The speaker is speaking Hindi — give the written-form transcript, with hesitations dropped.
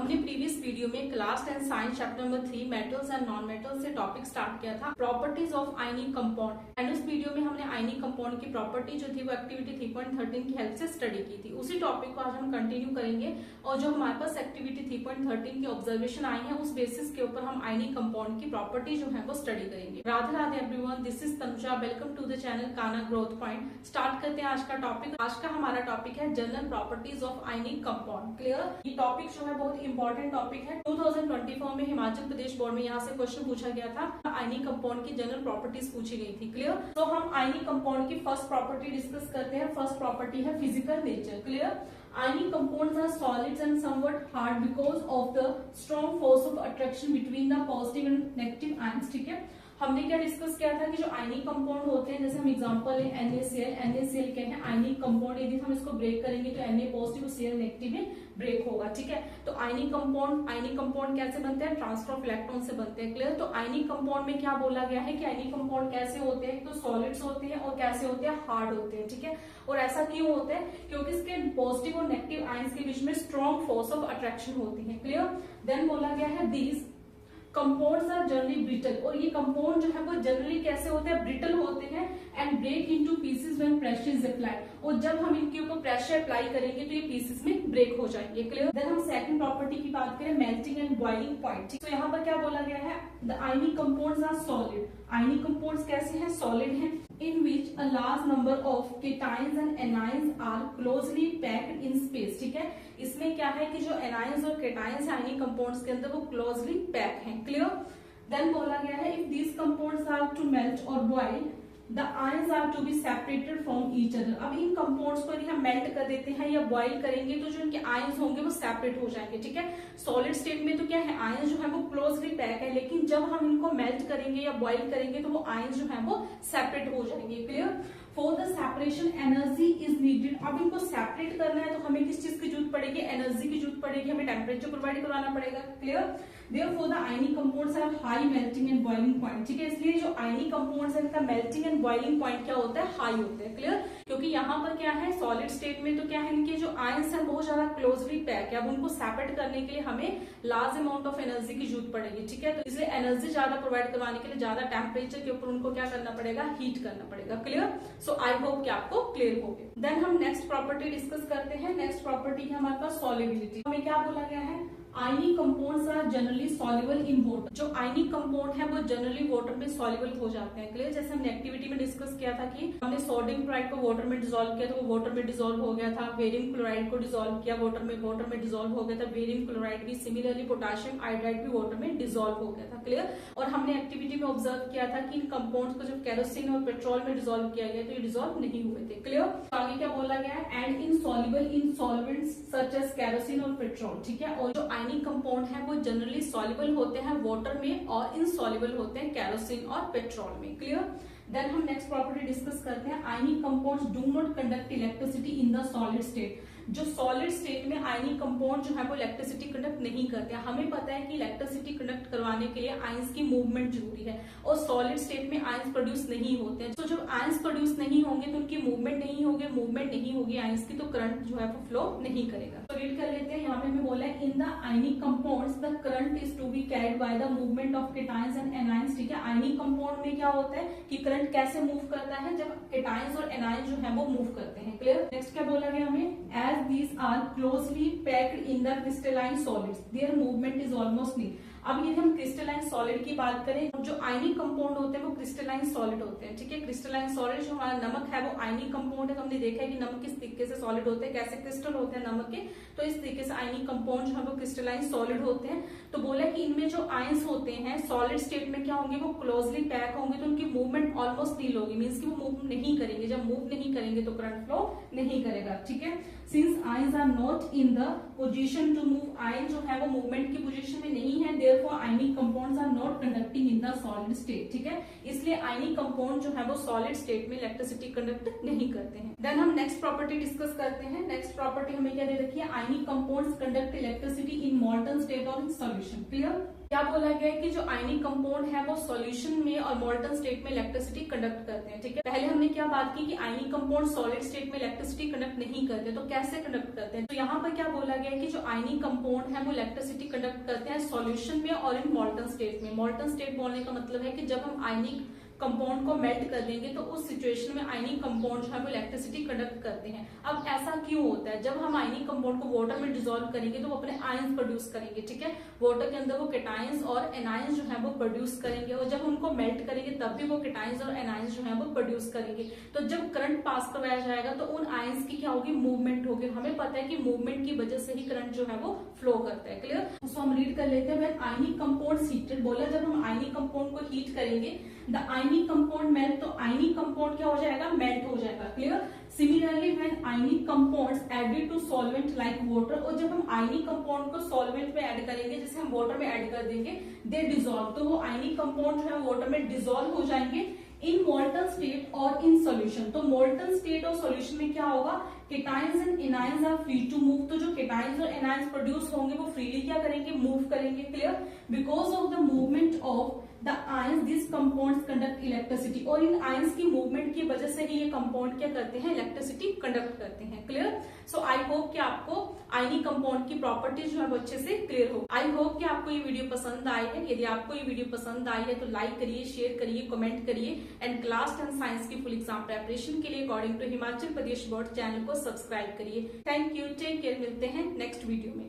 हमने प्रीवियस वीडियो में class 10 science chapter number 3 metals and non metals से टॉपिक स्टार्ट किया था properties of ionic compound and उस वीडियो में हमने आयनिक कंपाउंड की प्रॉपर्टी जो थी वो एक्टिविटी 3.13 की हेल्प से स्टडी की थी। उसी टॉपिक को आज हम कंटिन्यू करेंगे और जो हमारे पास एक्टिविटी 3.13 की ऑब्जर्वेशन आई है उस बेसिस के ऊपर हम आयनिक कंपाउंड की प्रॉपर्टी जो है वो स्टडी करेंगे। Radhe Radhe everyone, this is Tanuja, welcome to the channel Kana growth point. Start करते हैं आज का टॉपिक। आज का हमारा टॉपिक है general properties of ionic compound. Clear? ये टॉपिक जो है बहुत इंपॉर्टेंट टॉपिक है। 2024 में हिमाचल प्रदेश बोर्ड में यहाँ से क्वेश्चन पूछा गया था, आयनिक कंपाउंड की जनरल प्रॉपर्टीज पूछी गई थी। क्लियर? तो हम आयनिक कंपाउंड की फर्स्ट प्रॉपर्टी डिस्कस करते हैं। फर्स्ट प्रॉपर्टी है physical nature. Clear? Ionic compounds are solids and somewhat hard because of the strong force of attraction between the positive and negative ions। ठीक है, हमने क्या डिस्कस किया था कि जो आयनिक कंपाउंड होते हैं, जैसे हम एग्जांपल है NaCl क्या है आयनिक कंपाउंड। यदि हम इसको ब्रेक करेंगे तो Na पॉजिटिव Cl नेगेटिव में ब्रेक होगा। ठीक है, तो आयनिक कंपाउंड कैसे बनते हैं? ट्रांसफर ऑफ इलेक्ट्रॉन से बनते हैं। क्लियर? तो आयनिक कंपाउंड में क्या बोला गया है कि आयनिक कंपाउंड कैसे होते हैं? तो सॉलिड्स होते हैं और कैसे होते हैं? हार्ड होते हैं। ठीक है, और ऐसा क्यों होता है? क्योंकि इसके पॉजिटिव और नेगेटिव आयंस के बीच में स्ट्रॉन्ग फोर्स ऑफ अट्रैक्शन होती है। क्लियर? देन बोला गया है these compounds are generally brittle, और ये कंपाउंड जो है वो जनरली कैसे होते हैं? ब्रिटल होते हैं and break into pieces when pressure is applied, और जब हम इनके ऊपर प्रेशर अप्लाई करेंगे तो ये पीसेस में ब्रेक हो जाएंगे। क्लियर? देन हम सेकंड प्रॉपर्टी की बात करें, मेल्टिंग एंड बॉइलिंग पॉइंट। तो यहाँ पर क्या बोला गया है? The ionic compounds are solid. Ionic compounds कैसे हैं? सॉलिड हैं। in which a large number of cations and anions are closely packed in space। ठीक है, इसमें क्या है कि जो एनायंस और केटायंस आयनिक कंपाउंड्स के अंदर वो क्लोजली पैक हैं। क्लियर? देन बोला गया है if these compounds are to melt और boil the ions are to be separated from each other. अब इन कंपाउंड्स को यदि हम मेल्ट कर देते हैं या बॉइल करेंगे तो जो इनके आयंस होंगे वो सेपरेट हो जाएंगे। ठीक है, सॉलिड स्टेट में तो क्या है आयंस जो है वो क्लोजली पैक है, लेकिन जब हम इनको मेल्ट करेंगे या बॉइल करेंगे तो वो आयंस जो है वो सेपरेट हो जाएंगे। Clear? For the separation energy is needed. अब इनको सेपरेट करना है तो हमें किस चीज की जरूरत पड़ेगी? एनर्जी की जरूरत पड़ेगी, हमें टेम्परेचर प्रोवाइड करवाना पड़ेगा। Clear? Therefore the ionic compounds have high melting and boiling point। ठीक है, इसलिए जो आयनिक कंपाउंड्स है इनका मेल्टिंग एंड बॉइलिंग पॉइंट क्या होता है? हाई होता है। क्लियर? क्योंकि यहाँ पर क्या है सॉलिड स्टेट में तो क्या है इनके जो आयंस है बहुत ज्यादा क्लोजली पैक है। अब उनको सेपरेट करने के लिए हमें लार्ज अमाउंट ऑफ एनर्जी की जरूरत पड़ेगी। ठीक है, तो इसलिए एनर्जी ज्यादा प्रोवाइड करवाने के लिए ज्यादा टेम्परेचर के ऊपर उनको क्या करना पड़ेगा? हीट करना पड़ेगा। क्लियर? सो आई होप कि आपको क्लियर हो गया। देन हम नेक्स्ट प्रॉपर्टी डिस्कस करते हैं। नेक्स्ट प्रॉपर्टी है हमारे पास सॉल्युबिलिटी। हमें क्या बोला गया है? Ionic compounds are generally soluble in water. जो आयनिक कंपाउंड है वो जनरली वाटर में सॉल्युबल हो जाते हैं। क्लियर? जैसे हमने एक्टिविटी में डिस्कस किया था कि हमने सोडियम क्लोराइड को वाटर में डिसॉल्व किया तो वो वाटर में डिसॉल्व हो गया था। बेरियम क्लोराइड को डिसॉल्व किया वाटर में डिसॉल्व हो गया था। बेरियम क्लोराइड भी, सिमिलरली पोटेशियम आयोडाइड भी वाटर में डिसॉल्व हो गया था। क्लियर? और हमने एक्टिविटी में ऑब्जर्व किया था कि इन कंपाउंड्स को जब केरोसिन और पेट्रोल में डिसॉल्व किया गया तो ये डिसॉल्व नहीं हुए थे। क्लियर? तो आगे क्या बोला गया है? And insoluble in solvents such as kerosene और पेट्रोल। ठीक है, और जो आयनिक कंपाउंड है वो जनरली सॉल्युबल होते हैं वाटर में और इनसॉल्युबल होते हैं केरोसिन और पेट्रोल में। क्लियर? देन हम नेक्स्ट प्रॉपर्टी डिस्कस करते हैं, ionic compounds do not conduct electricity in the solid state. जो सॉलिड स्टेट में आयनिक कंपाउंड जो है वो इलेक्ट्रिसिटी कंडक्ट नहीं करते हैं। हमें पता है कि इलेक्ट्रिसिटी कंडक्ट करवाने के लिए आयंस की मूवमेंट जरूरी है और सॉलिड स्टेट में आयंस प्रोड्यूस नहीं होते हैं। तो जब आयंस प्रोड्यूस नहीं होंगे तो उनकी मूवमेंट नहीं होगी आयंस की, तो करंट जो है वो फ्लो नहीं करेगा। तो रीड कर लेते हैं। यहाँ पे हमें बोला है in the ionic compounds the current is to be carried by the movement of cations and anions. ठीक है, आयनिक कंपाउंड में क्या होता है कि करंट कैसे मूव करता है? जब केटायंस और एनायंस जो है वो मूव करते हैं। क्लियर? नेक्स्ट क्या बोला गया हमें? As these are closely packed in the crystalline solids their movement is almost nil। अब यदि हम क्रिस्टलाइन सॉलिड की बात करें, जो आयनिक कंपाउंड होते हैं वो क्रिस्टलाइन सॉलिड होते हैं। ठीक है, क्रिस्टलाइन सॉलिड जो हमारा नमक है वो आयनिक कंपाउंड है। तो हमने देखा है कि नमक किस तरीके से सॉलिड होते हैं, कैसे क्रिस्टल होते हैं नमक के, तो इस तरीके से आयनिक कंपाउंड जो है वो क्रिस्टलाइन सॉलिड होते हैं। तो बोला कि इनमें जो आयंस होते हैं सॉलिड स्टेट में क्या होंगे? वो क्लोजली पैक होंगे, तो उनकी मूवमेंट ऑलमोस्ट नील होगी, मीन्स की वो मूव नहीं करेंगे। जब मूव नहीं करेंगे तो करंट फ्लो नहीं करेगा। ठीक है, since ions are not in the position to move, ion जो है वो मूवमेंट की पोजिशन में नहीं है, therefore ionic compounds are not conducting in the solid state. ठीक है, इसलिए आयनिक कंपाउंड जो है वो सॉलिड स्टेट में इलेक्ट्रिसिटी कंडक्ट नहीं करते हैं। देन हम नेक्स्ट प्रॉपर्टी डिस्कस करते हैं। नेक्स्ट प्रॉपर्टी हमें क्या दे रखी है? Ionic compounds conduct electricity in मॉल्टन state और इन सॉल्यूशन। क्लियर? क्या बोला गया है कि जो आयनिक कंपाउंड है वो सॉल्यूशन में और मोल्टन स्टेट में इलेक्ट्रिसिटी कंडक्ट करते हैं। ठीक है, पहले हमने क्या बात की कि आयनिक कंपाउंड सॉलिड स्टेट में इलेक्ट्रिसिटी कंडक्ट नहीं करते, तो कैसे कंडक्ट करते हैं? तो यहाँ पर क्या बोला गया है कि जो आयनिक कंपाउंड है वो इलेक्ट्रिसिटी कंडक्ट करते हैं सॉल्यूशन में और इन मोल्टन स्टेट में। मोल्टन स्टेट बोलने का मतलब है कि जब हम आयनिक कंपाउंड को मेल्ट कर देंगे तो उस सिचुएशन में आयनिक कंपाउंड जो है वो इलेक्ट्रिसिटी कंडक्ट करते हैं। अब ऐसा क्यों होता है? जब हम आयनिक कंपाउंड को वाटर में डिसॉल्व करेंगे तो वो अपने आयंस प्रोड्यूस करेंगे। ठीक है, वाटर के अंदर वो केटायंस और एनायंस जो है वो प्रोड्यूस करेंगे, और जब उनको मेल्ट करेंगे तब भी वो केटायंस और एनायंस जो है वो प्रोड्यूस करेंगे। तो जब करंट पास करवाया जाएगा तो उन आयंस की क्या होगी? मूवमेंट होगी। हमें पता है कि मूवमेंट की वजह से ही करंट जो है वो फ्लो करता है। क्लियर? सो हम रीड कर लेते हैं। आयनिक कंपाउंड हीटेड, बोला जब हम आयनिक कंपाउंड को हीट करेंगे द आयनिक कंपाउंड मेल्ट, तो आयनिक कंपाउंड क्या हो जाएगा? मेल्ट हो जाएगा। Clear? Similarly when ionic compounds added to solvent like water, और जब हम आयनिक कंपाउंड को सॉल्वेंट में ऐड करेंगे, जैसे हम वाटर में ऐड कर देंगे, दे डिसॉल्व, तो वो आयनिक कंपाउंड जो है वाटर में डिसॉल्व हो जाएंगे इन मोल्टन स्टेट और इन सॉल्यूशन। तो मोल्टन स्टेट और सॉल्यूशन में क्या होगा? Cations and anions are free to move, तो जो केटायंस और एनायंस प्रोड्यूस होंगे वो फ्रीली क्या करेंगे? मूव करेंगे। Clear? Because of the movement of the ions this compounds conduct electricity, और इन आयंस की मूवमेंट की वजह से ही ये कंपाउंड क्या करते हैं? इलेक्ट्रिसिटी कंडक्ट करते हैं। क्लियर? सो आई होप कि आपको आयनिक कंपाउंड की प्रॉपर्टीज जो है वो अच्छे से क्लियर हो। आई होप कि आपको ये वीडियो पसंद आई है। यदि आपको ये वीडियो पसंद आई है तो लाइक करिए, शेयर करिए, कमेंट करिए, एंड क्लास 10 साइंस की फुल एग्जाम प्रेपरेशन के लिए according to Himachal Pradesh board channel को सब्सक्राइब करिए। थैंक यू, टेक केयर, मिलते हैं नेक्स्ट वीडियो में।